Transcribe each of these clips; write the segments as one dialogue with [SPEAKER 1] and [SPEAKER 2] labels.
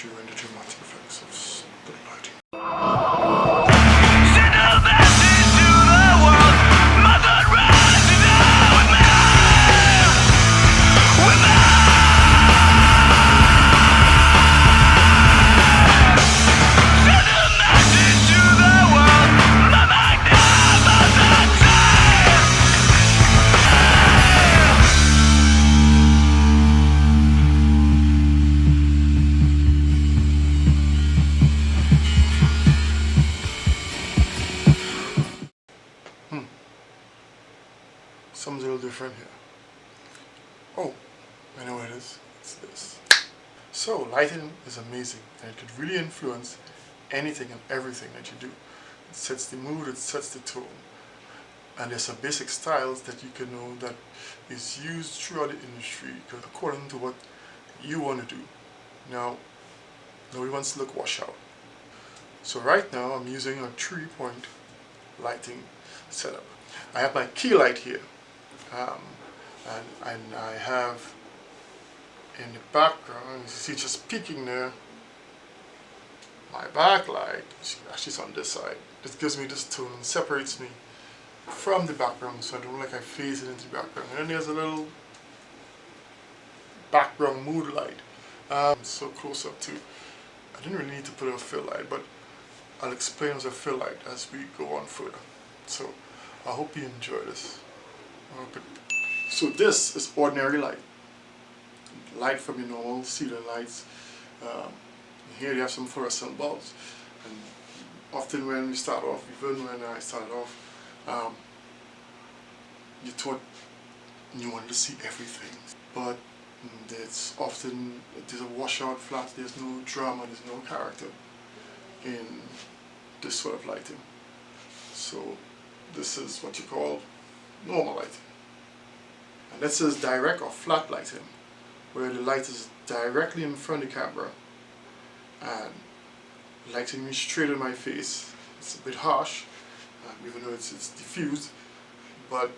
[SPEAKER 1] show you the dramatic effects of split lighting. Something's a little different here. Oh, I know what it is. It's this. So, lighting is amazing and it could really influence anything and everything that you do. It sets the mood, it sets the tone. And there's some basic styles that you can know that is used throughout the industry according to what you want to do. Now, nobody wants to look washed out. So right now I'm using a 3-point lighting setup. I have my key light here. And I have in the background, you see just peeking there, my backlight, actually it's on this side. This gives me this tone and separates me from the background so I don't like I phase it into the background. And then there's a little background mood light. So close up too. I didn't really need to put a fill light, but I'll explain as a fill light as we go on further. So I hope you enjoy this. So this is ordinary light. Light from your normal ceiling lights. Here you have some fluorescent bulbs. And often when we start off, even when I started off, you thought you wanted to see everything. But it's often, there's a washout flat, there's no drama, there's no character in this sort of lighting. So this is what you call normal lighting. And this is direct or flat lighting, where the light is directly in front of the camera and lighting me straight in my face. It's a bit harsh, even though it's diffused, but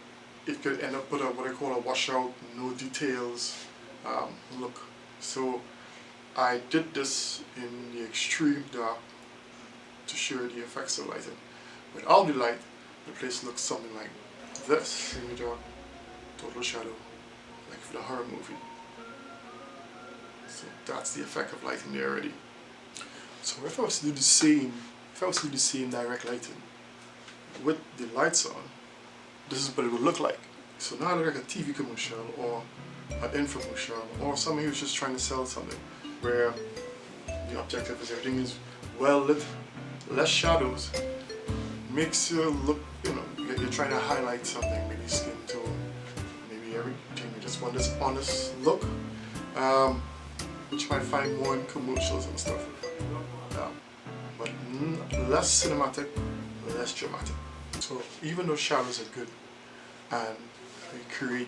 [SPEAKER 1] it could end up with what I call a washout, no details look. So I did this in the extreme dark to show the effects of lighting. Without the light, the place looks something like this in the dark. Total shadow, like for the horror movie. So that's the effect of lighting there already. So if I was to do the same, direct lighting with the lights on, this is what it would look like. So now I look like a TV commercial or an infomercial or somebody who's just trying to sell something, where the objective is everything is well lit, less shadows, makes you look, you're trying to highlight something, maybe skin tone, everything. You just want this honest look, which you might find more in commercials and stuff. But less cinematic, less dramatic. So even though shadows are good and they create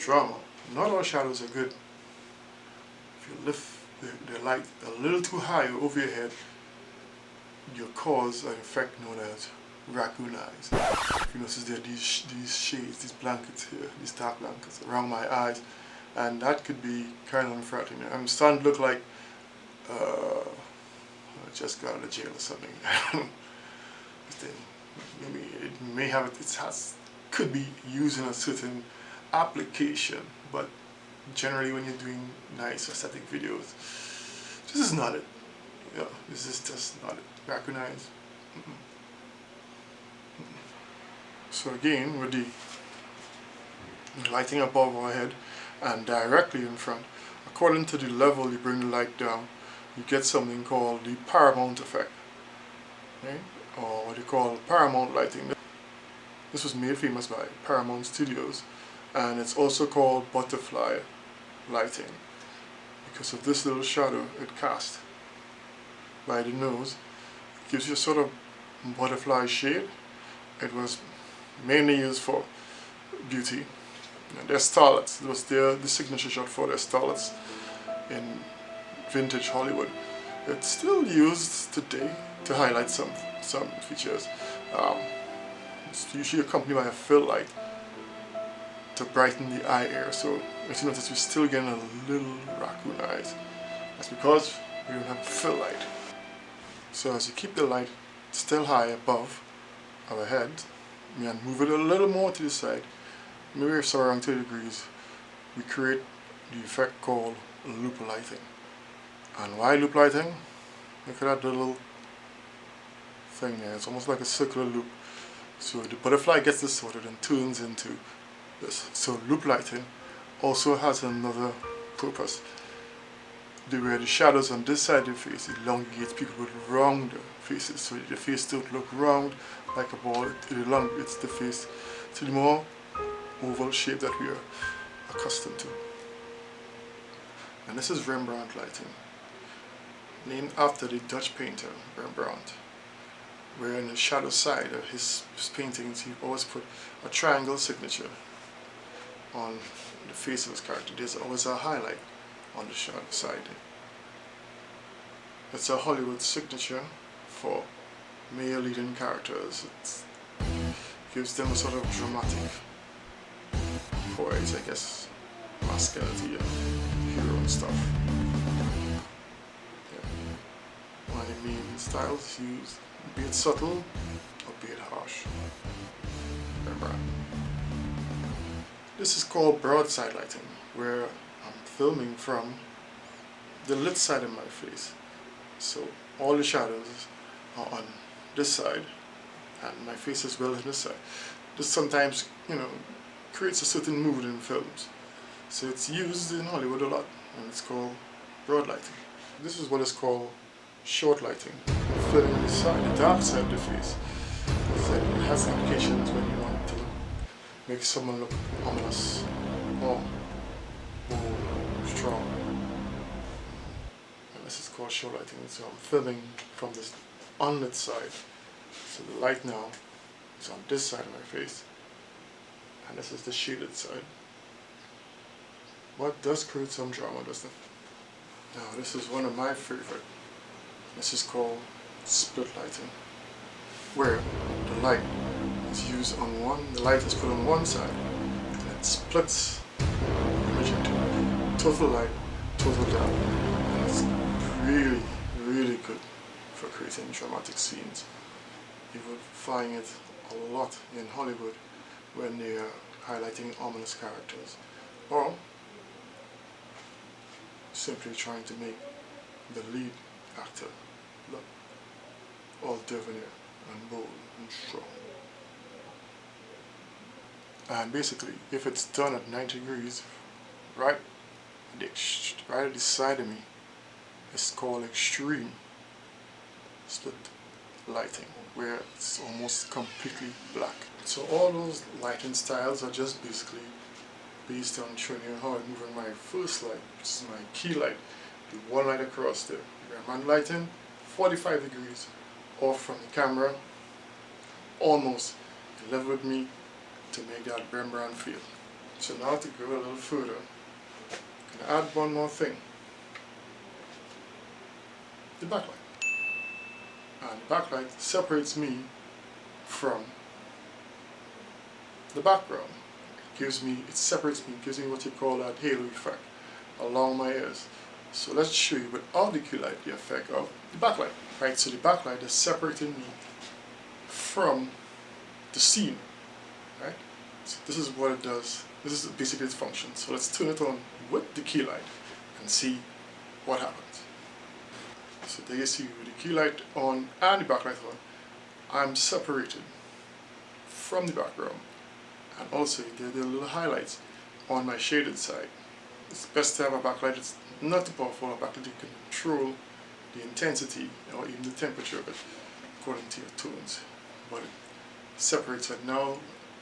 [SPEAKER 1] drama, not all shadows are good. If you lift the light a little too high over your head, you'll cause an effect known as raccoon eyes. If you notice there are these shades, these blankets here, these dark blankets around my eyes, and that could be kind of unflattering. I'm starting to look like I just got out of jail or something. Maybe it may have could be used in a certain application, but generally when you're doing nice aesthetic videos, this is not it. This is just not it. Raccoon eyes. So again, with the lighting above our head and directly in front, according to the level you bring the light down, you get something called the Paramount effect, right? Or what you call Paramount lighting. This was made famous by Paramount Studios, and it's also called butterfly lighting because of this little shadow it casts by the nose. It gives you a sort of butterfly shade. It was mainly used for beauty. They're starlets. It was the signature shot for their starlets in vintage Hollywood. It's still used today to highlight some features. It's usually accompanied by a fill light to brighten the eye area. So as you notice, we're still getting a little raccoon eyes. That's because we don't have a fill light. So as you keep the light still high above our head, and move it a little more to the side, maybe so around 30 degrees, we create the effect called loop lighting. And why loop lighting? Look at that little thing there, it's almost like a circular loop. So the butterfly gets distorted and turns into this. So loop lighting also has another purpose. Where the shadows on this side of the face elongates people with rounder faces, so the face don't look round like a ball, it elongates the face to the more oval shape that we are accustomed to. And this is Rembrandt lighting, named after the Dutch painter Rembrandt, where in the shadow side of his paintings he always put a triangle signature on the face of his character. There's always a highlight on the shadow side. It's a Hollywood signature for male leading characters. It gives them a sort of dramatic poise, I guess, masculinity and hero and stuff. Yeah. One of the main styles used, be it subtle or be it harsh. Rembrandt. This is called broadside lighting, where I'm filming from the lit side of my face. So all the shadows are on this side and my face as well on this side. This sometimes, creates a certain mood in films. So it's used in Hollywood a lot, and it's called broad lighting. This is what is called short lighting, filling the side, the dark side of the face. So it has applications when you want to make someone look ominous or bold, strong. And this is called short lighting. So I'm filming from this unlit side. So the light now is on this side of my face, and this is the shaded side. What does create some drama, doesn't it? Now this is one of my favorite. This is called split lighting, where the light is used on the light is put on one side, and it splits the image into total light, total dark. And it's really, really good for creating dramatic scenes. You would find it a lot in Hollywood when they are highlighting ominous characters, or simply trying to make the lead actor look all debonair and bold and strong. And basically, if it's done at 90 degrees, right at the side of me, it's called extreme split lighting, where it's almost completely black. So all those lighting styles are just basically based on showing you how I move on my first light, which is my key light, the one light across there. Rembrandt lighting, 45 degrees off from the camera, almost level with me to make that Rembrandt feel. So now to go a little further, I'm going to add one more thing, the backlight. And the backlight separates me from the background. It separates me, gives me what you call that halo effect along my ears. So let's show you without the key light the effect of the backlight. Right, so the backlight is separating me from the scene. Right? So this is what it does. This is basically its function. So let's turn it on with the key light and see what happens. So there you see with the key light on and the backlight on, I'm separated from the background. And also there are little highlights on my shaded side. It's best to have a backlight that's not too powerful, a backlight you can control the intensity or even the temperature of it according to your tones. But it separates it. Now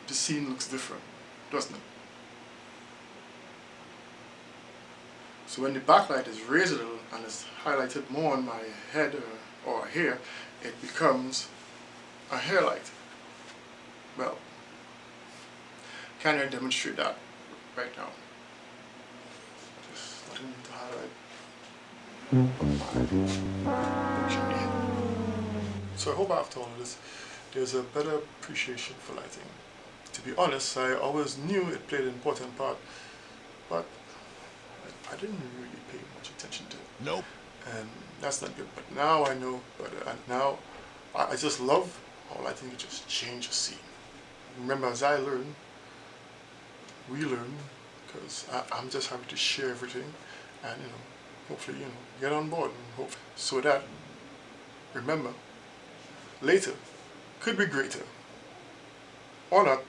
[SPEAKER 1] the scene looks different, doesn't it? So when the backlight is raised a little and is highlighted more on my head or hair, it becomes a hair light. Well, can I demonstrate that right now? Just nothing to highlight. So I hope after all of this, there's a better appreciation for lighting. To be honest, I always knew it played an important part, but I didn't really pay much attention to it.
[SPEAKER 2] Nope.
[SPEAKER 1] and that's not good. But now I know better, and now I just love how lighting can just change a scene. Remember, as I learn, we learn, because I'm just happy to share everything, and hopefully get on board, and hope so that, remember, later could be greater or not.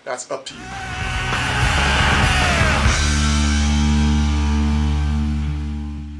[SPEAKER 1] That's up to you.